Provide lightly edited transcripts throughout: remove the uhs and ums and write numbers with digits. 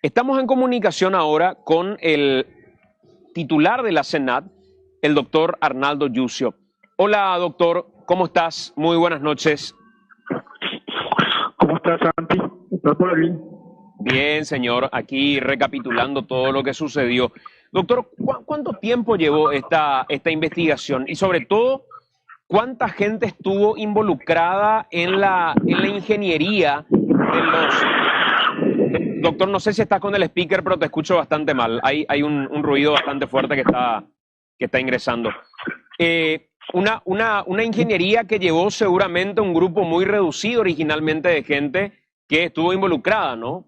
Estamos en comunicación ahora con el titular de la Senat, el doctor Arnaldo Yucio. Hola, doctor, ¿cómo estás? Muy buenas noches. ¿Cómo estás, Santi? ¿Estás por aquí? Bien, señor, aquí recapitulando todo lo que sucedió. Doctor, ¿cuánto tiempo llevó esta investigación? Y sobre todo, ¿cuánta gente estuvo involucrada en la ingeniería de los... Doctor, no sé si estás con el speaker, pero te escucho bastante mal. Hay un ruido bastante fuerte que está ingresando. Una ingeniería que llevó seguramente un grupo muy reducido originalmente de gente que estuvo involucrada, ¿no?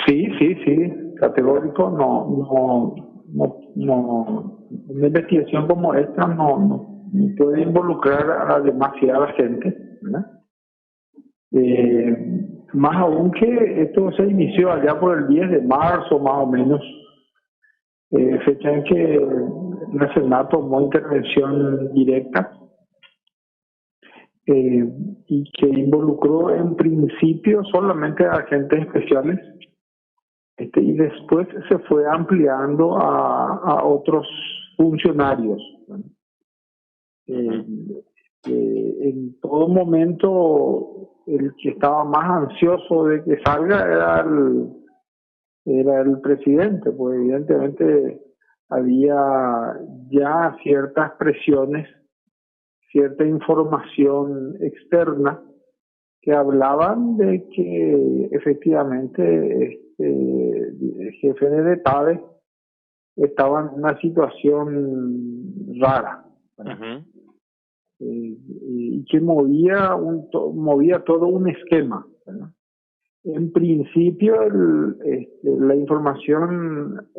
Sí, sí, sí, categórico. Una investigación como esta no puede involucrar a demasiada gente, ¿verdad? Más aún que esto se inició allá por el 10 de marzo, más o menos, fecha en que la Senat tomó intervención directa, y que involucró en principio solamente a agentes especiales, y después se fue ampliando a otros funcionarios, ¿no? Eh, en todo momento el que estaba más ansioso de que salga era el presidente, pues evidentemente había ya ciertas presiones, cierta información externa que hablaban de que efectivamente el jefe de TADE estaba en una situación rara, Ujú. y que movía todo un esquema, ¿verdad? En principio, la información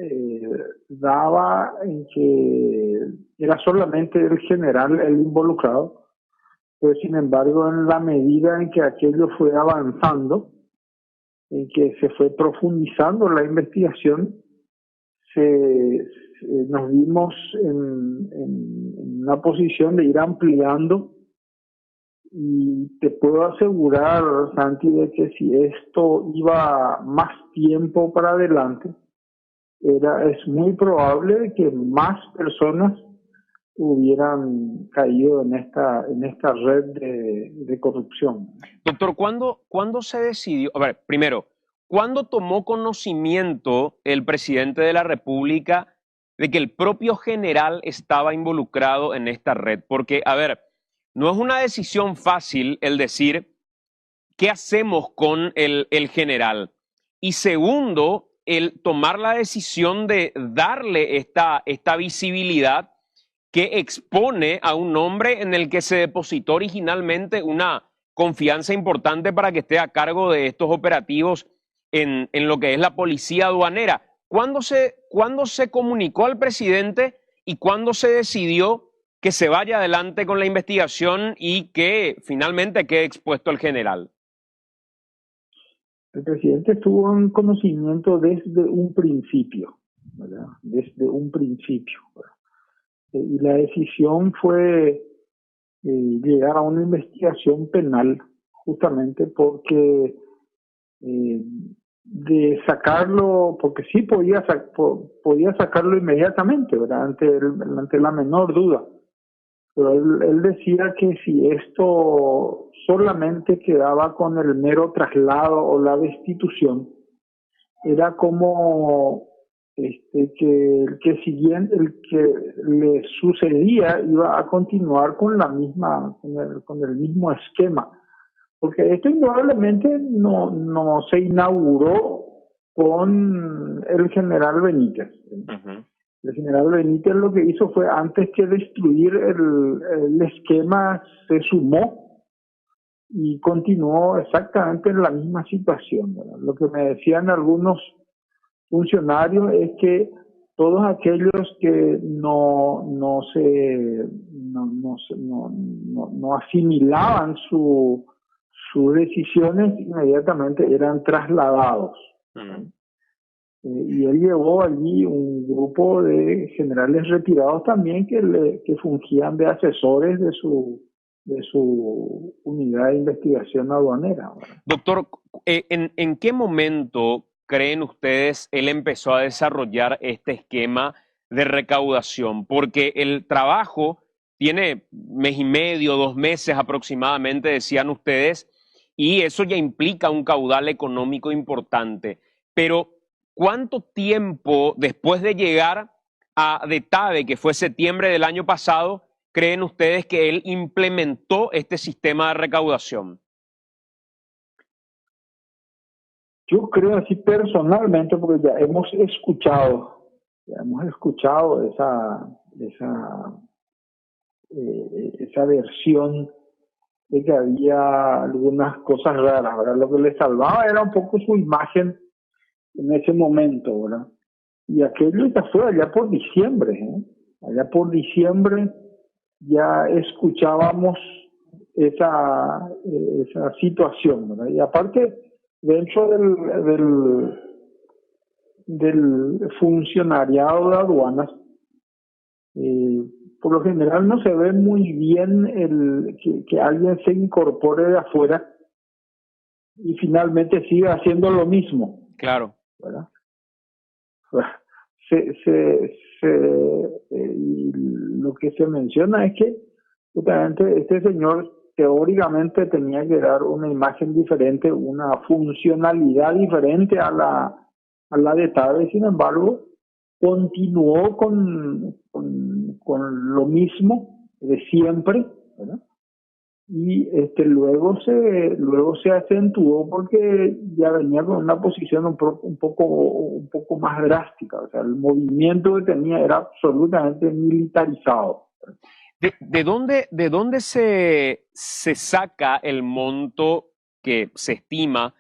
daba en que era solamente el general el involucrado, pero sin embargo, en la medida en que aquello fue avanzando, en que se fue profundizando la investigación, nos vimos en una posición de ir ampliando, y te puedo asegurar, Santi, de que si esto iba más tiempo para adelante, es muy probable que más personas hubieran caído en esta red de corrupción. Doctor, ¿cuándo se decidió? A ver, primero, ¿cuándo tomó conocimiento el presidente de la República de que el propio general estaba involucrado en esta red? Porque, a ver, no es una decisión fácil el decir qué hacemos con el general. Y segundo, el tomar la decisión de darle esta visibilidad que expone a un hombre en el que se depositó originalmente una confianza importante para que esté a cargo de estos operativos en lo que es la policía aduanera. ¿Cuándo se comunicó al presidente y cuándo se decidió que se vaya adelante con la investigación y que finalmente quede expuesto el general? El presidente estuvo en conocimiento desde un principio, ¿verdad? Desde un principio, ¿verdad? Y la decisión fue llegar a una investigación penal, justamente porque eh, de sacarlo, porque sí podía sacarlo inmediatamente, ¿verdad? Ante la menor duda. Pero él decía que si esto solamente quedaba con el mero traslado o la destitución, era como que el que le sucedía iba a continuar con el mismo esquema, porque esto indudablemente no se inauguró con el general Benítez. Ujú. El general Benítez lo que hizo fue, antes que destruir el esquema, se sumó y continuó exactamente en la misma situación, ¿verdad? Lo que me decían algunos funcionarios es que todos aquellos que no asimilaban sus decisiones, inmediatamente eran trasladados. Ujú. Y él llevó allí un grupo de generales retirados también que fungían de asesores de su unidad de investigación aduanera, ¿verdad? Doctor, ¿en qué momento creen ustedes él empezó a desarrollar este esquema de recaudación? Porque el trabajo tiene mes y medio, 2 meses aproximadamente, decían ustedes, y eso ya implica un caudal económico importante. Pero, ¿cuánto tiempo después de llegar a DETAVE, que fue septiembre del año pasado, creen ustedes que él implementó este sistema de recaudación? Yo creo así personalmente, porque ya hemos escuchado esa versión de que había algunas cosas raras, ¿verdad? Lo que le salvaba era un poco su imagen en ese momento, ¿verdad? Y aquello ya fue allá por diciembre, ¿eh? Allá por diciembre ya escuchábamos esa situación, ¿verdad? Y aparte, dentro del funcionariado de aduanas, eh, por lo general no se ve muy bien que alguien se incorpore de afuera y finalmente siga haciendo lo mismo, Claro. ¿verdad? Y lo que se menciona es que justamente este señor teóricamente tenía que dar una imagen diferente, una funcionalidad diferente a la de TABE. Sin embargo, continuó con lo mismo de siempre, ¿verdad? Y luego se acentuó porque ya venía con una posición un poco más drástica. O sea, el movimiento que tenía era absolutamente militarizado. ¿De dónde se saca el monto que se estima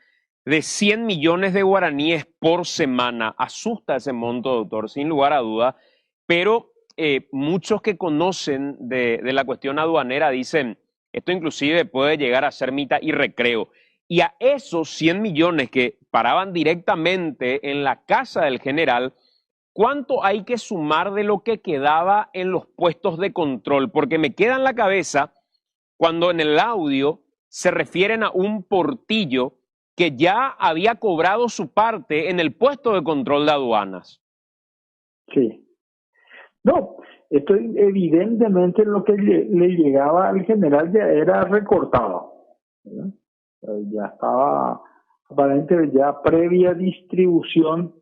de 100 millones de guaraníes por semana? Asusta ese monto, doctor, sin lugar a duda, pero muchos que conocen de la cuestión aduanera dicen, esto inclusive puede llegar a ser mitad y recreo. Y a esos 100 millones que paraban directamente en la casa del general, ¿cuánto hay que sumar de lo que quedaba en los puestos de control? Porque me queda en la cabeza cuando en el audio se refieren a un portillo que ya había cobrado su parte en el puesto de control de aduanas. Sí. No, esto evidentemente lo que le llegaba al general ya era recortado, ¿verdad? Ya estaba aparentemente ya previa distribución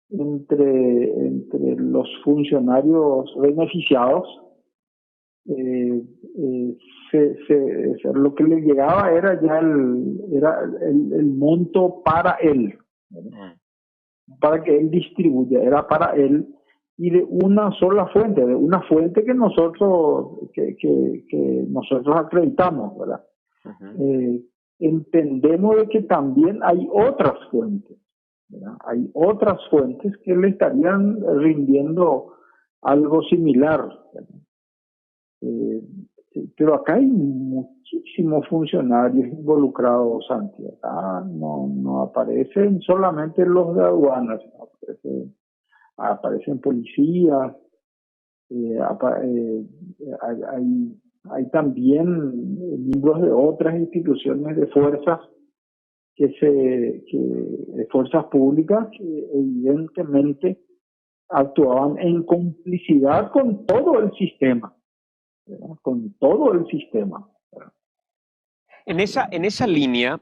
entre los funcionarios beneficiados. eh, lo que le llegaba era ya el monto para él, ¿verdad? Para que él distribuya, era para él y de una sola fuente, de una fuente que nosotros acreditamos, ¿verdad? Entendemos de que también hay otras fuentes, ¿verdad? Hay otras fuentes que le estarían rindiendo algo similar, ¿verdad? Pero acá hay muchísimos funcionarios involucrados, Santi. Acá no aparecen solamente los de aduanas, aparecen policías, hay también miembros de otras instituciones de fuerzas de fuerzas públicas que evidentemente actuaban en complicidad con todo el sistema, ¿verdad? Con todo el sistema, ¿verdad? En esa línea,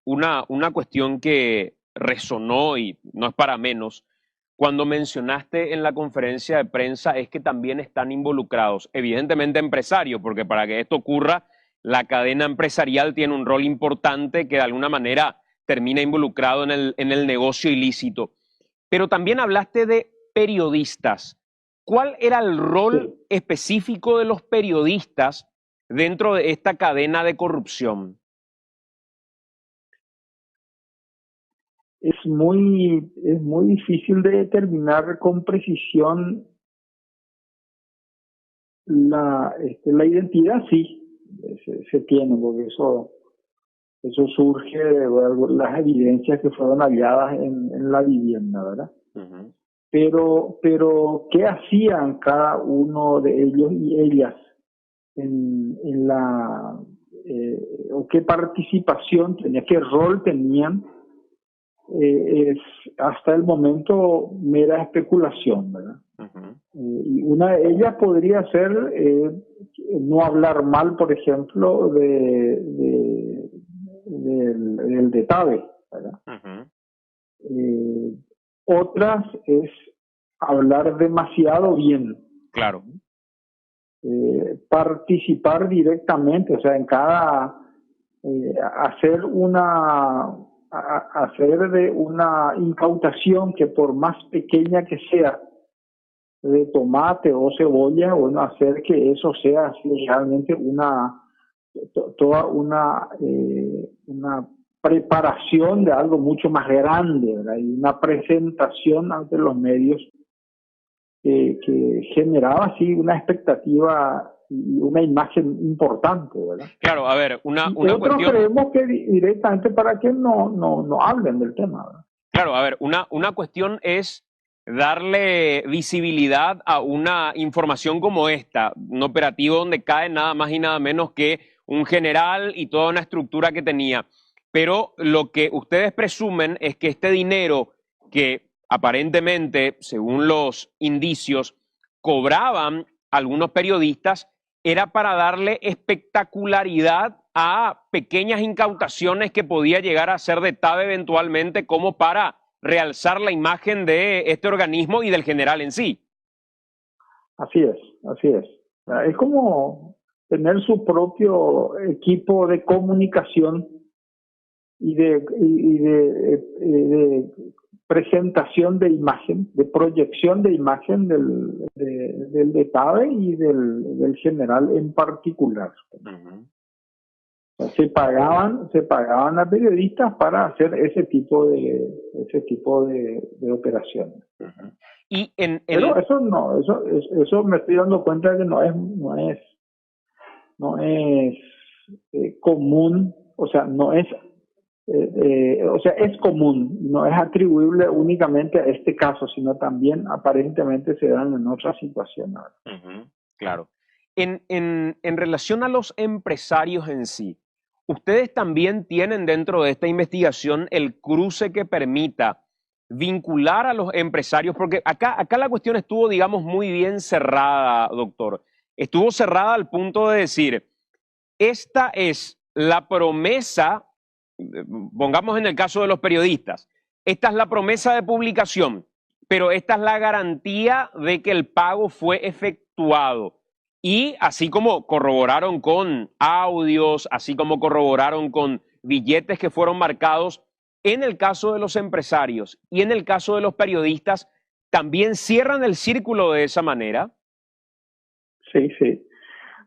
una cuestión que resonó y no es para menos, cuando mencionaste en la conferencia de prensa es que también están involucrados, evidentemente empresarios, porque para que esto ocurra, la cadena empresarial tiene un rol importante que de alguna manera termina involucrado en el negocio ilícito. Pero también hablaste de periodistas. ¿Cuál era el rol Sí. específico de los periodistas dentro de esta cadena de corrupción? Es muy difícil de determinar con precisión la identidad, sí, se tiene, porque eso surge de las evidencias que fueron halladas en la vivienda, ¿verdad? Uh-huh. Pero, ¿qué hacían cada uno de ellos y ellas en la o qué participación tenía, qué rol tenían, es hasta el momento mera especulación, ¿verdad? Y una de ellas podría ser no hablar mal, por ejemplo, del de TABE, ¿verdad? Otras es hablar demasiado bien. Claro. Participar directamente, o sea, en cada hacer de una incautación que por más pequeña que sea, de tomate o cebolla, bueno, hacer que eso sea así realmente toda una preparación de algo mucho más grande, ¿verdad? Y una presentación ante los medios que generaba así una expectativa y una imagen importante, ¿verdad? Claro, a ver, una Nosotros cuestión... creemos que directamente para que no hablen del tema, ¿verdad? Claro, a ver, una cuestión es darle visibilidad a una información como esta, un operativo donde cae nada más y nada menos que un general y toda una estructura que tenía. Pero lo que ustedes presumen es que este dinero que aparentemente, según los indicios, cobraban algunos periodistas, era para darle espectacularidad a pequeñas incautaciones que podía llegar a ser de TABE eventualmente, como para realzar la imagen de este organismo y del general en sí. Así es, así es. Es como tener su propio equipo de comunicación y de presentación de imagen, de proyección de imagen del de TABE y del general en particular. Se pagaban a periodistas para hacer ese tipo de operaciones. Y pero eso me estoy dando cuenta de que no es común, o sea, es común, no es atribuible únicamente a este caso, sino también aparentemente se dan en otras situaciones. Claro. En relación a los empresarios en sí, ustedes también tienen dentro de esta investigación el cruce que permita vincular a los empresarios, porque acá la cuestión estuvo, digamos, muy bien cerrada, doctor. Estuvo cerrada al punto de decir, esta es la promesa, pongamos en el caso de los periodistas, esta es la promesa de publicación, pero esta es la garantía de que el pago fue efectuado. Y así como corroboraron con audios, así como corroboraron con billetes que fueron marcados, en el caso de los empresarios y en el caso de los periodistas, también cierran el círculo de esa manera. Sí, sí.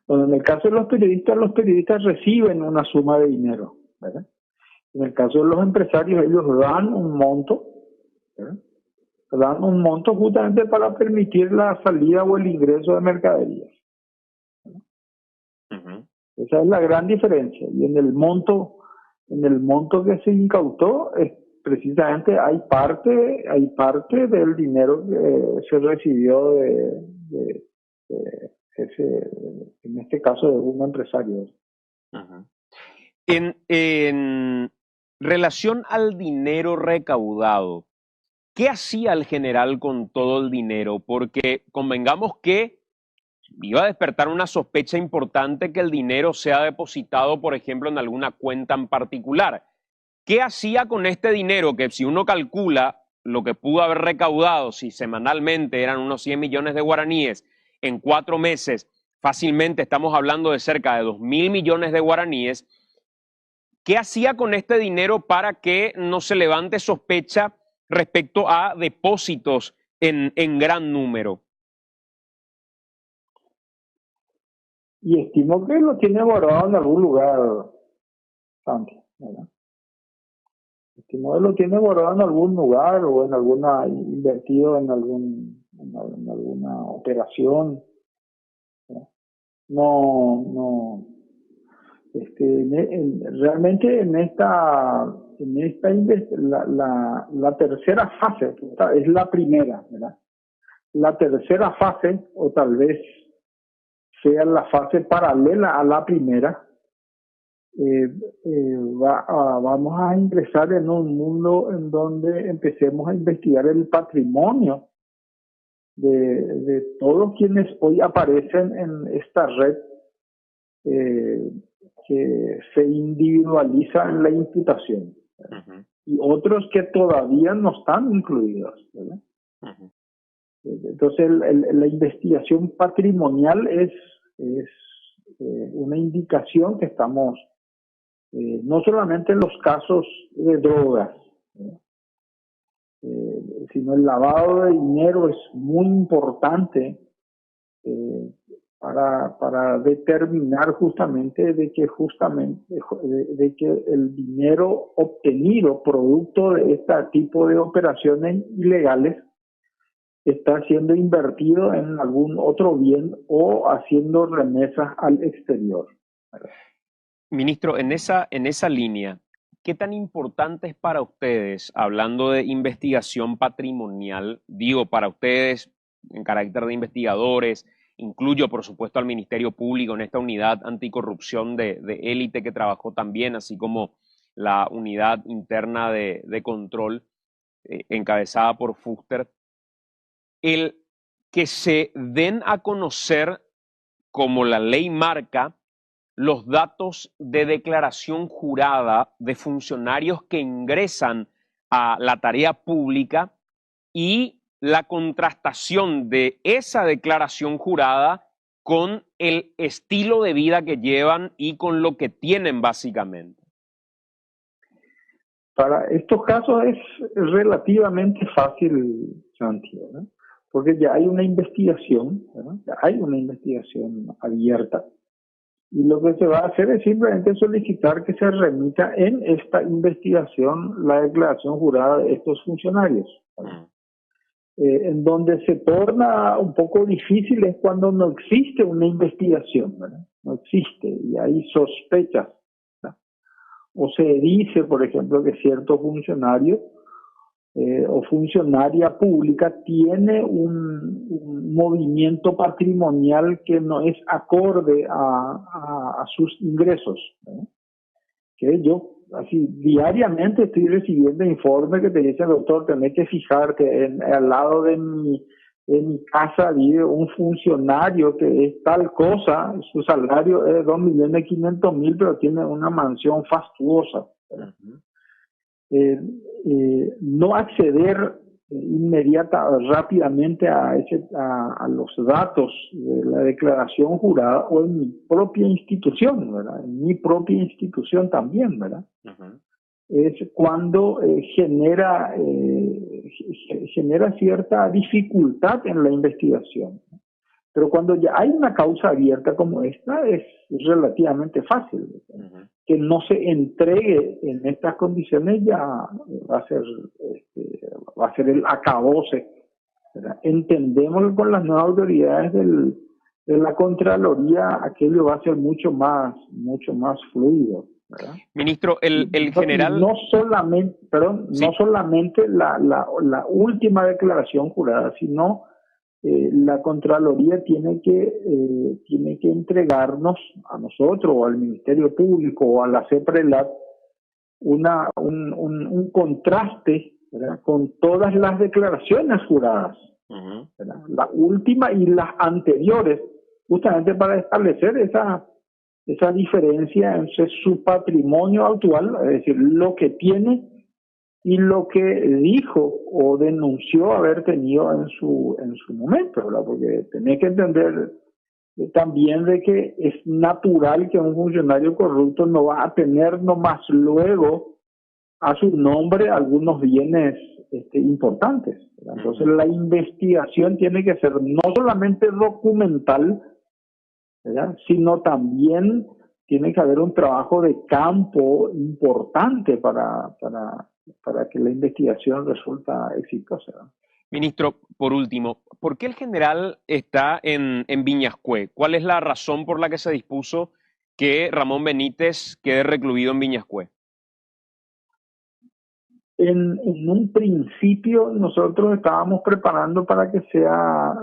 Bueno, en el caso de los periodistas reciben una suma de dinero, ¿verdad? En el caso de los empresarios, ellos dan un monto, ¿verdad? Dan un monto justamente para permitir la salida o el ingreso de mercaderías. Esa es la gran diferencia. Y en el monto que se incautó, precisamente hay parte del dinero que se recibió de en este caso de un empresario. En relación al dinero recaudado, ¿qué hacía el general con todo el dinero? Porque convengamos que iba a despertar una sospecha importante que el dinero sea depositado, por ejemplo, en alguna cuenta en particular. ¿Qué hacía con este dinero que, si uno calcula lo que pudo haber recaudado, si semanalmente eran unos 100 millones de guaraníes, en 4 meses fácilmente estamos hablando de cerca de 2.000 millones de guaraníes? ¿Qué hacía con este dinero para que no se levante sospecha respecto a depósitos en gran número? Y estimo que lo tiene guardado en algún lugar, Santi, ¿verdad? Estimo que lo tiene guardado en algún lugar o invertido en alguna operación. ¿verdad? Realmente la tercera fase es la primera, ¿verdad? La tercera fase, o tal vez sea la fase paralela a la primera, vamos a ingresar en un mundo en donde empecemos a investigar el patrimonio de todos quienes hoy aparecen en esta red que se individualiza en la imputación, Ujú, y otros que todavía no están incluidos, ¿verdad? ujú. Entonces, la investigación patrimonial es una indicación que estamos, no solamente en los casos de drogas, sino el lavado de dinero es muy importante eh, para determinar justamente de que el dinero obtenido producto de este tipo de operaciones ilegales está siendo invertido en algún otro bien o haciendo remesas al exterior. Ministro, en esa línea, ¿qué tan importante es para ustedes, hablando de investigación patrimonial, digo, para ustedes en carácter de investigadores, incluyo por supuesto al Ministerio Público en esta unidad anticorrupción de élite que trabajó también, así como la unidad interna de control encabezada por Fuster, el que se den a conocer, como la ley marca, los datos de declaración jurada de funcionarios que ingresan a la tarea pública y la contrastación de esa declaración jurada con el estilo de vida que llevan y con lo que tienen básicamente. Para estos casos es relativamente fácil, Santiago, ¿no? Porque ya hay una investigación, ¿no? Ya hay una investigación abierta, y lo que se va a hacer es simplemente solicitar que se remita en esta investigación la declaración jurada de estos funcionarios, ¿no? En donde se torna un poco difícil es cuando no existe una investigación, ¿verdad? No existe y hay sospechas, ¿verdad? O se dice, por ejemplo, que cierto funcionario o funcionaria pública tiene un movimiento patrimonial que no es acorde a sus ingresos, ¿verdad? Que yo así diariamente estoy recibiendo informes que te dicen, doctor, tenés que fijarte, al lado de mi casa vive un funcionario que es tal cosa, su salario es 2.500.000, pero tiene una mansión fastuosa. Uh-huh. No acceder rápidamente a los datos de la declaración jurada o en mi propia institución, ¿verdad? En mi propia institución también, ¿verdad? Uh-huh. Es cuando genera cierta dificultad en la investigación. Pero cuando ya hay una causa abierta como esta, es relativamente fácil. Uh-huh. Que no se entregue en estas condiciones ya va a ser el acabose, ¿verdad? Entendemos que con las nuevas autoridades de la Contraloría aquello va a ser mucho más fluido, ¿verdad? Ministro, el general... No solamente, Sí. no solamente la última declaración jurada, sino la Contraloría tiene que entregarnos a nosotros o al Ministerio Público o a la CEPRELAT un contraste, ¿verdad?, con todas las declaraciones juradas, Uh-huh. ¿verdad?, la última y las anteriores, justamente para establecer esa diferencia entre su patrimonio actual, es decir, lo que tiene y lo que dijo o denunció haber tenido en su momento, ¿verdad? Porque tenés que entender también de que es natural que un funcionario corrupto no va a tener nomás luego a su nombre algunos bienes importantes, ¿verdad? Entonces la investigación tiene que ser no solamente documental, ¿verdad?, sino también tiene que haber un trabajo de campo importante para que la investigación resulta exitosa, ¿no? Ministro, por último, ¿por qué el general está en Viñascué? ¿Cuál es la razón por la que se dispuso que Ramón Benítez quede recluido en Viñascué? En un principio nosotros estábamos preparando para que sea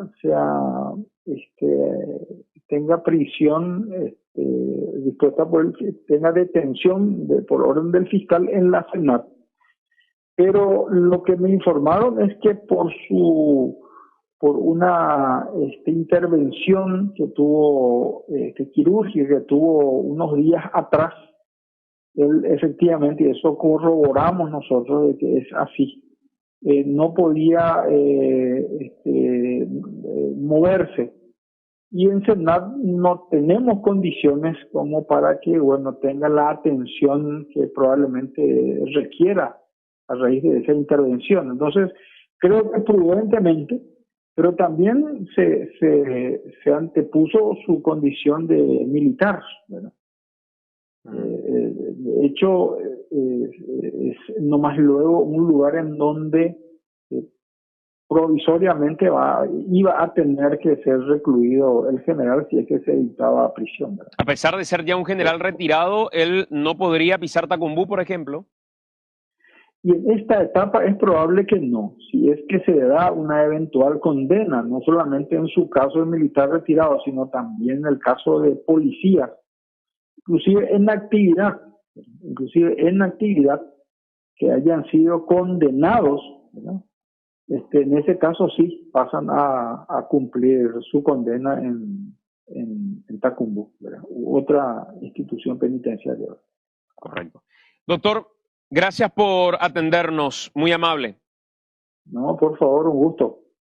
tenga prisión dispuesta tenga detención por orden del fiscal en la Senat. Pero lo que me informaron es que por una intervención que tuvo quirúrgica que tuvo unos días atrás, él efectivamente, y eso corroboramos nosotros de que es así, no podía moverse. Y en Senat no tenemos condiciones como para que, bueno, tenga la atención que probablemente requiera a raíz de esa intervención. Entonces, creo que prudentemente, pero también se antepuso su condición de militar, ¿verdad? De hecho, es nomás luego un lugar en donde provisoriamente iba a tener que ser recluido el general si es que se dictaba prisión, ¿verdad? A pesar de ser ya un general retirado, él no podría pisar Tacumbú, por ejemplo. Y en esta etapa es probable que no, si es que se da una eventual condena, no solamente en su caso de militar retirado, sino también en el caso de policías, inclusive en actividad que hayan sido condenados, ¿verdad? En ese caso sí pasan a cumplir su condena en Tacumbú, ¿verdad? U otra institución penitenciaria. Correcto. Doctor, gracias por atendernos, muy amable. No, por favor, un gusto.